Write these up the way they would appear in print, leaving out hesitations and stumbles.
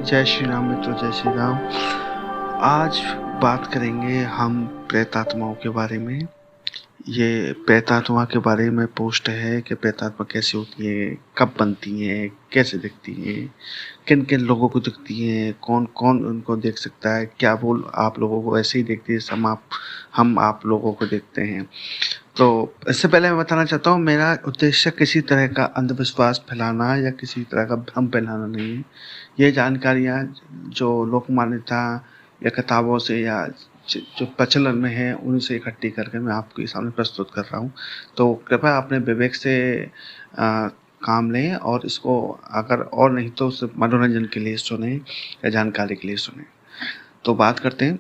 जय श्री राम मित्रों, जय श्री राम। आज बात करेंगे हम प्रेत आत्माओं के बारे में। ये प्रेत आत्मा के बारे में पोस्ट है कि प्रेत आत्मा कैसे होती है, कब बनती हैं, कैसे दिखती हैं, किन किन लोगों को दिखती हैं, कौन कौन उनको देख सकता है, क्या वो आप लोगों को ऐसे ही देखती है, हम आप लोगों को देखते हैं। तो इससे पहले मैं बताना चाहता हूँ, मेरा उद्देश्य किसी तरह का अंधविश्वास फैलाना या किसी तरह का भ्रम फैलाना नहीं है। ये जानकारियाँ जो लोक मान्यता या किताबों से या जो प्रचलन में है उन्हीं से इकट्ठी करके मैं आपके सामने प्रस्तुत कर रहा हूँ। तो कृपया अपने विवेक से काम लें और इसको अगर और नहीं तो सिर्फ मनोरंजन के लिए सुने या जानकारी के लिए सुने। तो बात करते हैं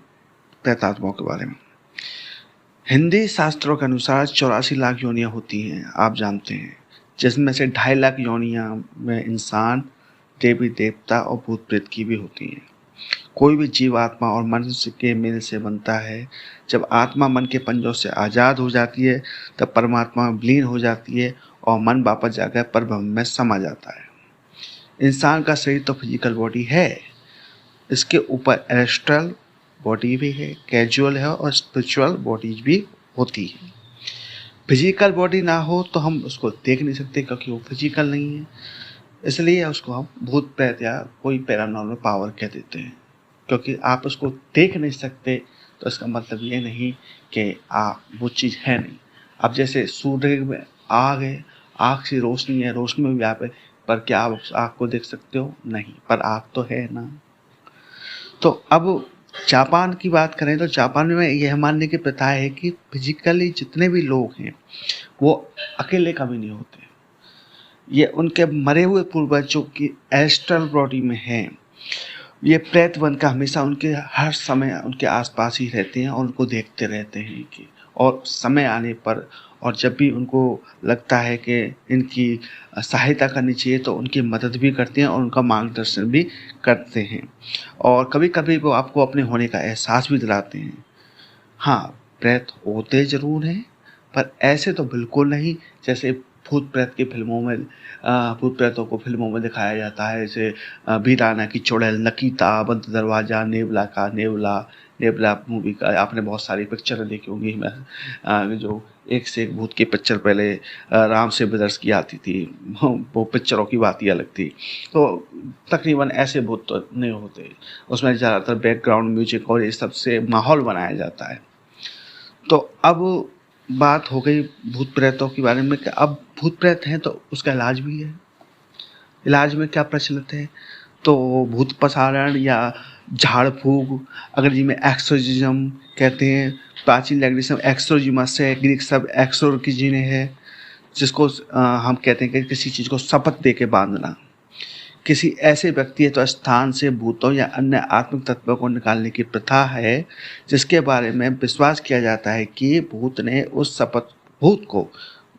प्रेत आत्माओं के बारे में। हिंदी शास्त्रों के अनुसार 84 लाख योनियाँ होती हैं, आप जानते हैं, जिसमें से 2.5 लाख योनियाँ में इंसान, देवी देवता और भूत प्रेत की भी होती हैं। कोई भी जीवात्मा और मनुष्य के मेल से बनता है। जब आत्मा मन के पंजों से आज़ाद हो जाती है तब परमात्मा में विलीन हो जाती है और मन वापस जाकर परब्रह्म में समा जाता है। इंसान का शरीर तो फिजिकल बॉडी है, इसके ऊपर एस्ट्रल बॉडी भी है, कैजुअल है और स्पिरिचुअल बॉडीज भी होती है। फिजिकल बॉडी ना हो तो हम उसको देख नहीं सकते क्योंकि वो फिजिकल नहीं है, इसलिए उसको हम भूत प्रेत या कोई पैरानॉर्मल पावर कह देते हैं। क्योंकि आप उसको देख नहीं सकते तो इसका मतलब ये नहीं कि वो चीज़ है नहीं। अब जैसे सूर्य में आग है, आग से रोशनी है, रोशनी में भी आप है, पर क्या आप आग को देख सकते हो? नहीं, पर आग तो है ना। तो अब जापान की बात करें तो जापान में यह मानने की प्रथा है कि फिजिकली जितने भी लोग हैं वो अकेले कभी नहीं होते। ये उनके मरे हुए पूर्वजों की एस्ट्रल बॉडी में हैं। ये प्रेत बनकर हमेशा उनके हर समय उनके आसपास ही रहते हैं और उनको देखते रहते हैं कि और समय आने पर और जब भी उनको लगता है कि इनकी सहायता करनी चाहिए तो उनकी मदद भी करते हैं और उनका मार्गदर्शन भी करते हैं और कभी कभी वो आपको अपने होने का एहसास भी दिलाते हैं। हाँ, प्रेत होते ज़रूर हैं, पर ऐसे तो बिल्कुल नहीं जैसे भूत प्रेत की फिल्मों में भूत प्रेतों को फिल्मों में दिखाया जाता है। जैसे वीराना की चुड़ैल, नकीता, बंद दरवाज़ा, नेवला का नेवला, नेवला मूवी का आपने बहुत सारी पिक्चरें देखी होंगी। मैं जो एक से एक भूत की पिक्चर पहले राम से ब्रदर्स की आती थी, वो पिक्चरों की बात ही अलग थी। तो तकरीबन ऐसे भूत तो नहीं होते, उसमें ज़्यादातर बैकग्राउंड म्यूजिक और ये सब से माहौल बनाया जाता है। तो अब बात हो गई भूत प्रेतों के बारे में कि अब भूत प्रेत हैं तो उसका इलाज भी है। इलाज में क्या प्रचलित है? तो भूत पसारण या झाड़ फूक, अंग्रेजी में एक्सोर्सिज्म कहते हैं। प्राचीन लैंग्वेज में एक्सोर्जिमस है, ग्रीक शब्द एक्सोर्किजिने है, जिसको हम कहते हैं कि किसी चीज़ को शपथ दे के बांधना। किसी ऐसे व्यक्ति तो स्थान से भूतों या अन्य आत्मिक तत्वों को निकालने की प्रथा है, जिसके बारे में विश्वास किया जाता है कि भूत ने भूत को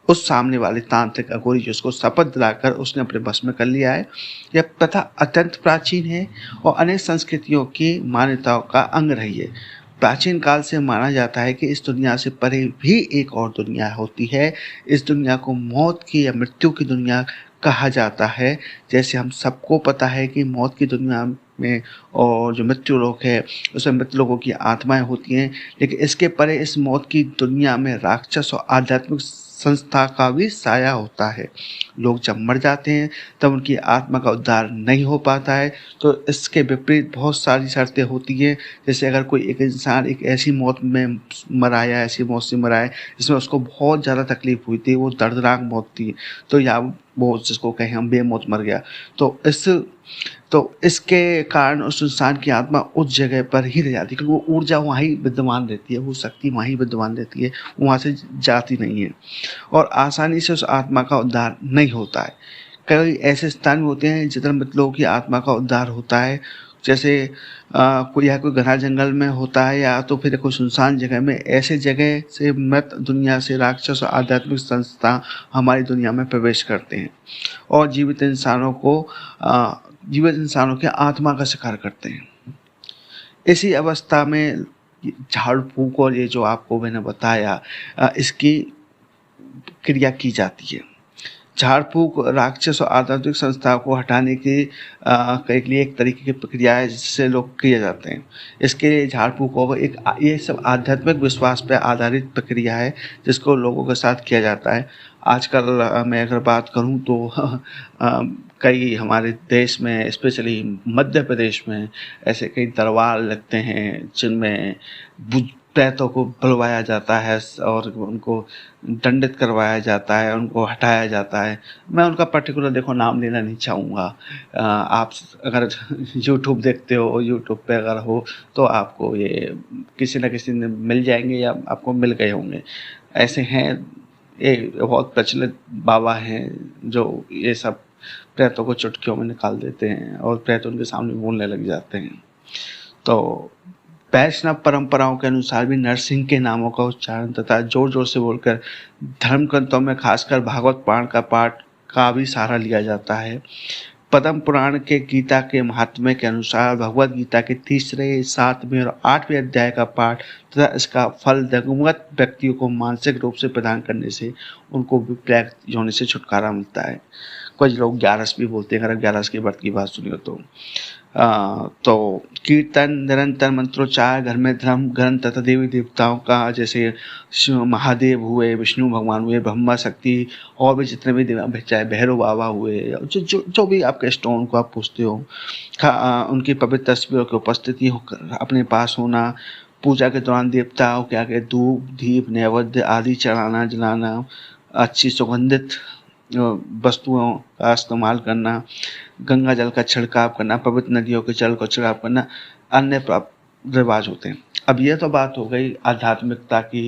उस सामने वाले तांत्रिक अघोरी जिसको शपथ दिलाकर उसने अपने बस में कर लिया है। यह प्रथा अत्यंत प्राचीन है और अनेक संस्कृतियों की मान्यताओं का अंग रही है। प्राचीन काल से माना जाता है कि इस दुनिया से परे भी एक और दुनिया होती है। इस दुनिया को मौत की या मृत्यु की दुनिया कहा जाता है। जैसे हम सबको पता है कि मौत की दुनिया में और जो मृत्यु लोक है उसमें मृत लोगों की आत्माएं होती हैं, लेकिन इसके परे इस मौत की दुनिया में राक्षस और आध्यात्मिक संस्था का भी साया होता है। लोग जब मर जाते हैं तब उनकी आत्मा का उद्धार नहीं हो पाता है। तो इसके विपरीत बहुत सारी शर्तें होती हैं। जैसे अगर कोई एक इंसान एक ऐसी मौत में मरा या ऐसी मौत से मरा है जिसमें उसको बहुत ज़्यादा तकलीफ हुई थी, वो दर्दनाक मौत थी, तो या वो जिसको कहें हम बेमौत मर गया, तो इसके कारण उस इंसान की आत्मा उस जगह पर ही रह जाती है, क्योंकि वो ऊर्जा वहाँ ही विद्यमान रहती है, वो शक्ति वहाँ ही विद्यमान रहती है, वहाँ से जाती नहीं है और आसानी से उस आत्मा का उद्धार नहीं होता है। कई ऐसे स्थान भी होते हैं जिधर मृत लोगों की आत्मा का उद्धार होता है, जैसे कोई घना जंगल में होता है या तो फिर कोई सुनसान जगह में। ऐसे जगह से मृत दुनिया से राक्षस और आध्यात्मिक संस्था हमारी दुनिया में प्रवेश करते हैं और जीवित इंसानों के आत्मा का शिकार करते हैं। इसी अवस्था में झाड़ फूक और ये जो आपको मैंने बताया इसकी क्रिया की जाती है। झाड़ फूक राक्षस और आध्यात्मिक संस्थाओं को हटाने की के लिए एक तरीके की प्रक्रिया है जिससे लोग किए जाते हैं। इसके लिए झाड़ फूक को एक ये सब आध्यात्मिक विश्वास पर आधारित प्रक्रिया है जिसको लोगों के साथ किया जाता है। आजकल मैं अगर बात करूं तो कई हमारे देश में स्पेशली मध्य प्रदेश में ऐसे कई दरबार लगते हैं जिनमें प्रेतों को बुलवाया जाता है और उनको दंडित करवाया जाता है, उनको हटाया जाता है। मैं उनका पर्टिकुलर देखो नाम लेना नहीं चाहूँगा। आप अगर यूट्यूब देखते हो, यूट्यूब पे अगर हो तो आपको ये किसी न किसी ने मिल जाएंगे या आपको मिल गए होंगे। ऐसे हैं, ये बहुत प्रचलित बाबा हैं जो ये सब प्रेतों को चुटकियों में निकाल देते हैं और प्रेत उनके सामने बोलने लग जाते हैं। तो वैष्णव परंपराओं के अनुसार भी नरसिंह के नामों का उच्चारण तथा जोर जोर से बोलकर धर्म ग्रंथों में खासकर भागवत पुराण का पाठ का भी सहारा लिया जाता है। पद्म पुराण के गीता के महात्म्य के अनुसार भगवत गीता के 3रे, 7वें और 8वें अध्याय का पाठ तथा इसका फल दिवंगत व्यक्तियों को मानसिक रूप से प्रदान करने से उनको विप्रेत योनि से छुटकारा मिलता है। कुछ लोग 11 भी बोलते हैं, अगर 11 के व्रत की बात सुनी हो तो कीर्तन, निरंतर मंत्रोच्चार, घर में धर्म ग्रंथ तथा देवी देवताओं का, जैसे महादेव हुए, विष्णु भगवान हुए, ब्रह्मा शक्ति और भी जितने भी चाहे भैरव बाबा हुए, जो भी आपके स्टोन को आप पूछते हो, उनकी पवित्र तस्वीरों की उपस्थिति अपने पास होना, पूजा के दौरान देवताओं के आगे धूप, दीप, नैवेद्य आदि चढ़ाना, जलाना, अच्छी सुगंधित वस्तुओं का इस्तेमाल करना, गंगा जल का छिड़काव करना, पवित्र नदियों के जल को छिड़काव करना, अन्य रिवाज होते हैं। अब ये तो बात हो गई आध्यात्मिकता की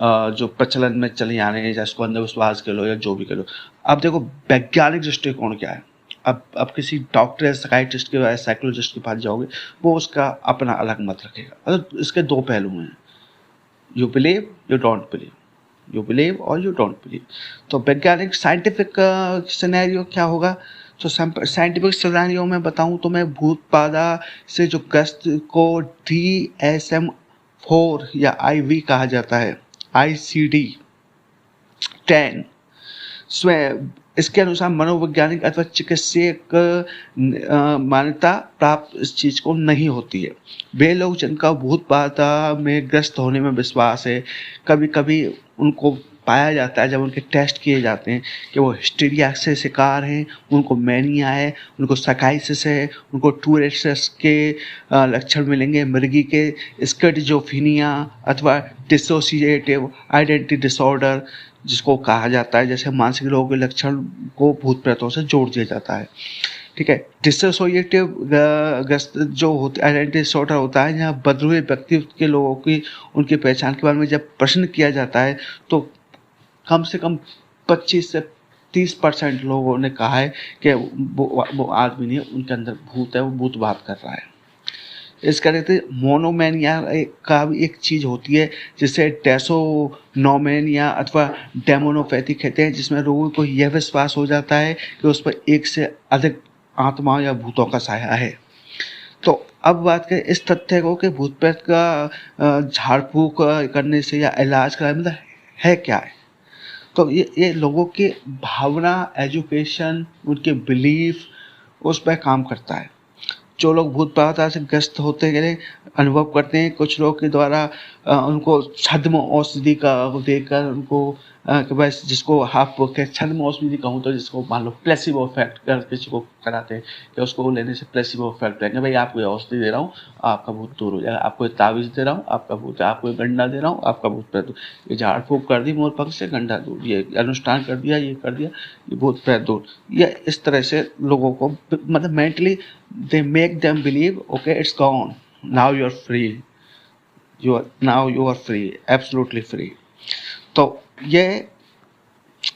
जो प्रचलन में चली आ रही है, जिसको अंधविश्वास के लो या जो भी के लो। अब देखो वैज्ञानिक दृष्टिकोण क्या है। अब किसी डॉक्टर या साइकियाट्रिस्ट के या साइकोलॉजिस्ट के पास जाओगे, वो उसका अपना अलग मत रखेगा। मतलब इसके 2 पहलू हैं, you believe, you don't believe, you believe और यू डोंट बिलीव। तो वैज्ञानिक साइंटिफिक सिनेरियो क्या होगा? तो साइंटिफिक सिनेरियो में बताऊं तो मैं भूत बाधा से जो ग्रस्त को DSM-4 या IV कहा जाता है, ICD-10 स्वयं इसके अनुसार मनोवैज्ञानिक अथवा चिकित्सक मान्यता प्राप्त इस चीज को नहीं होती है। वे लोग जिनका भूत बाधा में ग्रस्त होने में विश्वास है, कभी कभी उनको पाया जाता है जब उनके टेस्ट किए जाते हैं कि वो हिस्टीरिया से शिकार हैं, उनको मैनिया है, उनको साइकोसिस है, उनको टूरेट्स के लक्षण मिलेंगे, मृगी के स्किज़ोफ्रेनिया अथवा डिसोसिएटिव आइडेंटिटी डिसऑर्डर जिसको कहा जाता है, जैसे मानसिक रोग के लक्षण को भूत प्रेतों से जोड़ दिया जाता है। ठीक है, डिसोसिएटिव ग्रस्त जो होते आइडेंटिटी डिसऑर्डर होता है, जहाँ बदले हुए व्यक्ति के लोगों की उनकी पहचान के बारे में जब प्रश्न किया जाता है तो कम से कम 25 से 30% लोगों ने कहा है कि वो आदमी नहीं, उनके अंदर भूत है, वो भूत बात कर रहा है। इसका कहते मोनोमैनिया का भी एक चीज़ होती है जिसे डेसोनोमैनिया अथवा डेमोनोपैथी कहते हैं, जिसमें लोगों को यह विश्वास हो जाता है कि उस पर एक से अधिक आत्मा या भूतों का साया है। तो अब बात करें इस तथ्य को कि भूत प्रेत का झाड़ फूक करने से या इलाज कराने मतलब है क्या है। तो ये लोगों की भावना, एजुकेशन, उनके बिलीफ उस पर काम करता है। जो लोग भूत बाधा से ग्रस्त होते हैं, अनुभव करते हैं, कुछ लोग के द्वारा उनको छद्म औषधि का देकर उनको कि बस जिसको आप छद्म औषधि कहूँ तो जिसको मान लो प्लेसिबो इफेक्ट कर किसी को कराते हैं कि उसको लेने से प्लेसिबो इफेक्ट रहेंगे, भाई आपको ये औषधि दे रहा हूँ आपका भूत दूर हो जाएगा, आपको एक तावीज़ दे रहा हूँ आपका भूत, आपको एक गंडा दे रहा हूँ आपका भूत प्रेत दूर, ये झाड़ फूक कर दी मोर पंख से गंडा दूर, ये अनुष्ठान कर दिया, ये कर दिया, ये भूत प्रेत दूर। या इस तरह से लोगों को मतलब mentally they make them believe okay it's gone, now you are free, you are free, absolutely free. तो ये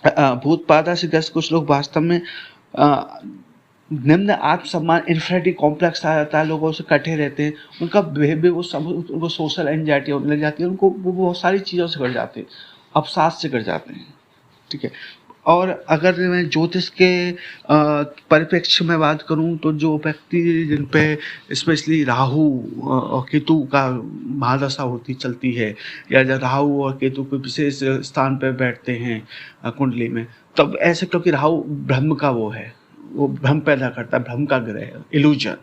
भूत बाधा से ग्रस्त कुछ लोग वास्तव में निम्न आत्मसम्मान इन्फिनिटी कॉम्प्लेक्स आ जाता है, लोगों से कटे रहते हैं, उनका बिहेवियर उनको सोशल एंजाइटी होने लग जाती है, उनको वो बहुत सारी चीज़ों से कट जाते हैं, अवसाद से कट जाते हैं। ठीक है, और अगर मैं ज्योतिष के परिप्रेक्ष्य में बात करूं तो जो व्यक्ति जिन पे स्पेशली राहु और केतु का महादशा होती चलती है, या जब राहु और केतु के विशेष स्थान पर बैठते हैं कुंडली में, तब ऐसे, क्योंकि राहु ब्रह्म का वो है, वो भ्रम पैदा करता है, भ्रम का ग्रह है, इल्यूजन,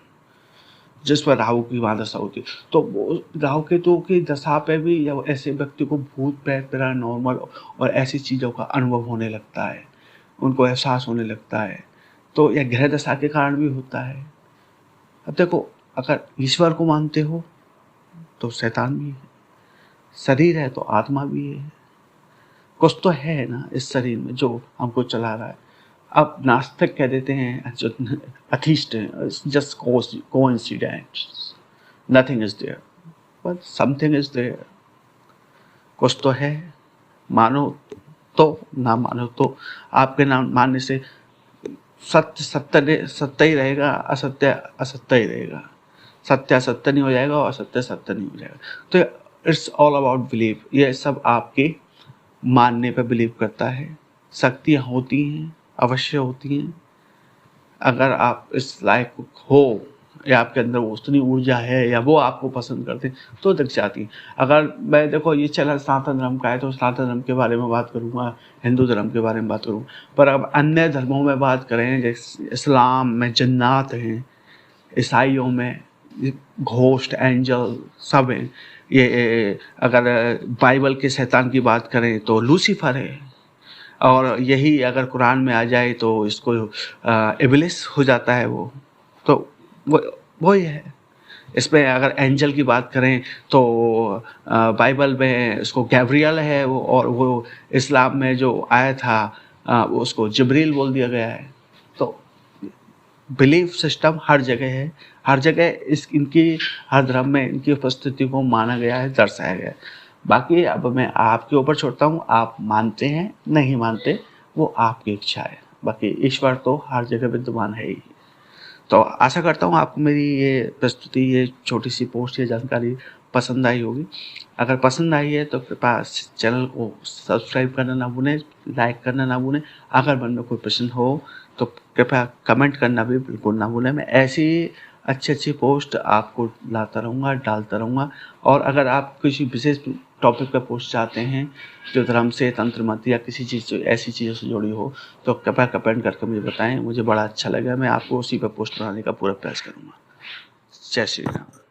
जिस पर राहु की वहाँ दशा होती है। तो वो राहु केतु की दशा पे भी या ऐसे व्यक्ति को भूत प्रेत पैरानॉर्मल और ऐसी चीज़ों का अनुभव होने लगता है, उनको एहसास होने लगता है। तो यह ग्रह दशा के कारण भी होता है। अब देखो, अगर ईश्वर को मानते हो तो शैतान भी है, शरीर है तो आत्मा भी है, कुछ तो है ना इस शरीर में जो हमको चला रहा है। अब नास्तिक कह देते हैं, जो अथीस्ट हैं, just coincidence, nothing is there but something is there. कुछ तो है, मानो तो ना मानो तो। आपके नाम मानने से सत्य सत्य सत्य ही रहेगा, असत्य असत्य ही रहेगा। सत्य असत्य नहीं हो जाएगा और असत्य सत्य नहीं हो जाएगा। तो इट्स ऑल अबाउट बिलीव। ये सब आपके मानने पर बिलीव करता है। शक्तियाँ होती हैं, अवश्य होती हैं। अगर आप इस लायक हो या आपके अंदर उतनी ऊर्जा है या वो आपको पसंद करते हैं तो दिख जाती है। अगर मैं, देखो ये चैनल सनातन धर्म का है तो सनातन धर्म के बारे में बात करूँगा, हिंदू धर्म के बारे में बात करूँगा। पर अब अन्य धर्मों में बात करें, जैसे इस्लाम में जन्नात हैं, ईसाइयों में घोस्ट, एंजल सब हैं। ये अगर बाइबल के शैतान की बात करें तो लूसीफर है, और यही अगर कुरान में आ जाए तो इसको इब्लिस हो जाता है वो। तो वो ही है। इसमें अगर एंजल की बात करें तो बाइबल में उसको गैब्रियल है वो, और वो इस्लाम में जो आया था उसको जिब्रील बोल दिया गया है। तो बिलीफ सिस्टम हर जगह है, हर जगह इनकी हर धर्म में इनकी उपस्थिति को माना गया है, दर्शाया गया है। बाकी अब मैं आपके ऊपर छोड़ता हूँ, आप मानते हैं नहीं मानते वो आपकी इच्छा है। बाकी ईश्वर तो हर जगह विद्यमान है ही। तो आशा करता हूँ आपको मेरी ये प्रस्तुति, ये छोटी सी पोस्ट, ये जानकारी पसंद आई होगी। अगर पसंद आई है तो कृपया चैनल को सब्सक्राइब करना ना भूलें, लाइक करना ना भूलें। अगर मन में कोई प्रश्न हो तो कृपया कमेंट करना भी बिल्कुल ना भूलें। मैं ऐसी अच्छी पोस्ट आपको लाता रहूँगा, डालता रहूँगा। और अगर आप किसी विशेष टॉपिक पर पोस्ट चाहते हैं जो धर्म से, तंत्र मंत्र या किसी चीज़ से, ऐसी चीज़ों से जुड़ी हो, तो कृपया कमेंट करके मुझे बताएं। मुझे बड़ा अच्छा लगा, मैं आपको उसी पर पोस्ट बनाने का पूरा प्रयास करूँगा। जय श्री राम।